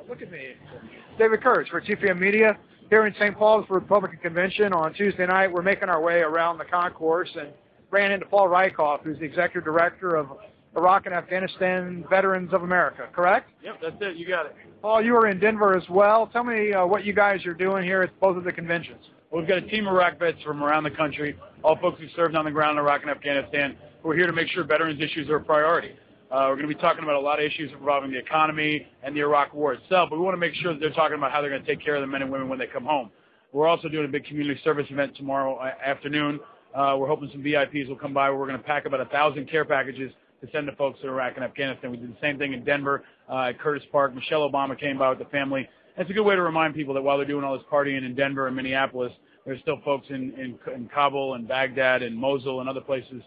Look at me. David Kurtz for TPM Media here in St. Paul for the Republican Convention on Tuesday night. We're making our way around the concourse and ran into Paul Rieckhoff, who's the Executive Director of Iraq and Afghanistan Veterans of America, correct? Yep, that's it. You got it. Paul, you were in Denver as well. Tell me what you guys are doing here at both of the conventions. Well, we've got a team of Iraq vets from around the country, all folks who served on the ground in Iraq and Afghanistan, who are here to make sure veterans issues are a priority. We're going to be talking about a lot of issues involving the economy and the Iraq war itself, but we want to make sure that they're talking about how they're going to take care of the men and women when they come home. We're also doing a big community service event tomorrow afternoon. We're hoping some VIPs will come by where we're going to pack about 1,000 care packages to send to folks in Iraq and Afghanistan. We did the same thing in Denver at Curtis Park. Michelle Obama came by with the family. And it's a good way to remind people that while they're doing all this partying in Denver and Minneapolis, there's still folks in Kabul and Baghdad and Mosul and other places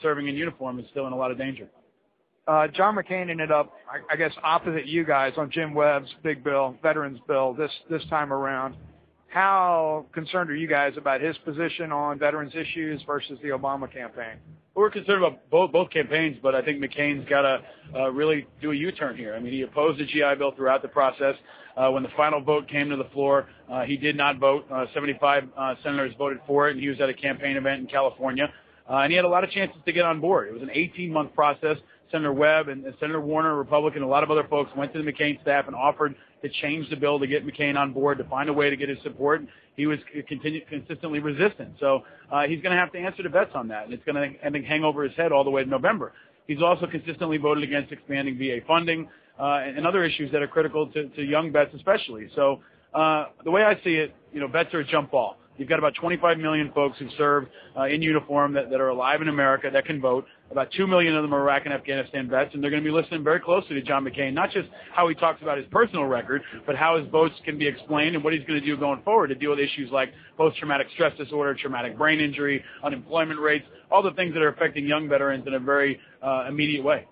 serving in uniform and still in a lot of danger. John McCain ended up, I guess, opposite you guys on Jim Webb's big bill, veterans bill, this time around. How concerned are you guys about his position on veterans issues versus the Obama campaign? We're concerned about both campaigns, but I think McCain's got to really do a U-turn here. I mean, he opposed the GI Bill throughout the process. When the final vote came to the floor, he did not vote. 75 senators voted for it, and he was at a campaign event in California. And he had a lot of chances to get on board. It was an 18-month process. Senator Webb and Senator Warner, a Republican, a lot of other folks went to the McCain staff and offered to change the bill to get McCain on board, to find a way to get his support. He was consistently resistant. So he's going to have to answer to vets on that, and it's going to, I think, hang over his head all the way to November. He's also consistently voted against expanding VA funding and other issues that are critical to young vets especially. So the way I see it, vets are a jump ball. You've got about 25 million folks who served in uniform that are alive in America that can vote. About 2 million of them are Iraq and Afghanistan vets, and they're going to be listening very closely to John McCain, not just how he talks about his personal record, but how his votes can be explained and what he's going to do going forward to deal with issues like post-traumatic stress disorder, traumatic brain injury, unemployment rates, all the things that are affecting young veterans in a very immediate way.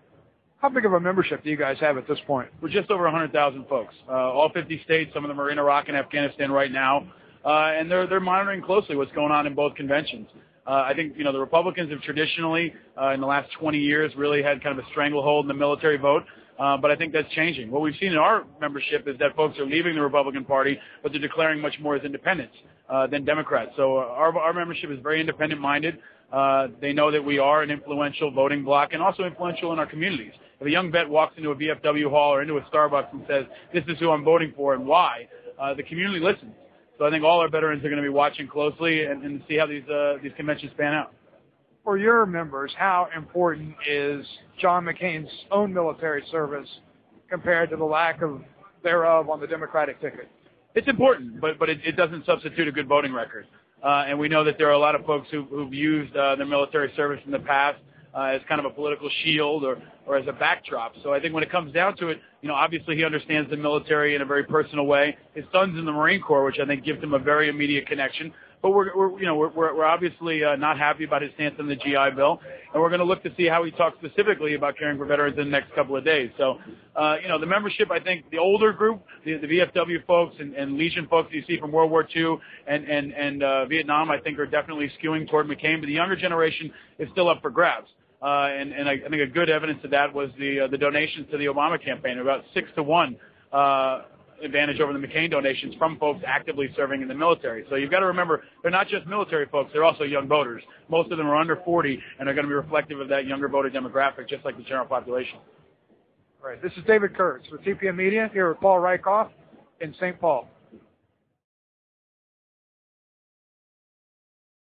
How big of a membership do you guys have at this point? We're just over 100,000 folks. All 50 states, some of them are in Iraq and Afghanistan right now, and they're monitoring closely what's going on in both conventions. I think, the Republicans have traditionally, in the last 20 years, really had kind of a stranglehold in the military vote, but I think that's changing. What we've seen in our membership is that folks are leaving the Republican Party, but they're declaring much more as independents than Democrats. So our membership is very independent-minded. They know that we are an influential voting bloc and also influential in our communities. If a young vet walks into a VFW hall or into a Starbucks and says, this is who I'm voting for and why, the community listens. So I think all our veterans are going to be watching closely and see how these conventions pan out. For your members, how important is John McCain's own military service compared to the lack of thereof on the Democratic ticket? It's important, but it doesn't substitute a good voting record. And we know that there are a lot of folks who've used their military service in the past as kind of a political shield or as a backdrop. So I think when it comes down to it, obviously he understands the military in a very personal way. His son's in the Marine Corps, which I think gives him a very immediate connection. But we're obviously not happy about his stance on the GI Bill, and we're going to look to see how he talks specifically about caring for veterans in the next couple of days. So, the membership, I think, the older group, the VFW folks and Legion folks you see from World War II and Vietnam, I think, are definitely skewing toward McCain. But the younger generation is still up for grabs. And I think a good evidence of that was the donations to the Obama campaign, about 6-to-1 advantage over the McCain donations from folks actively serving in the military. So you've got to remember, they're not just military folks, they're also young voters. Most of them are under 40 and are going to be reflective of that younger voter demographic, just like the general population. All right. This is David Kurtz with TPM Media here with Paul Rieckhoff in St. Paul.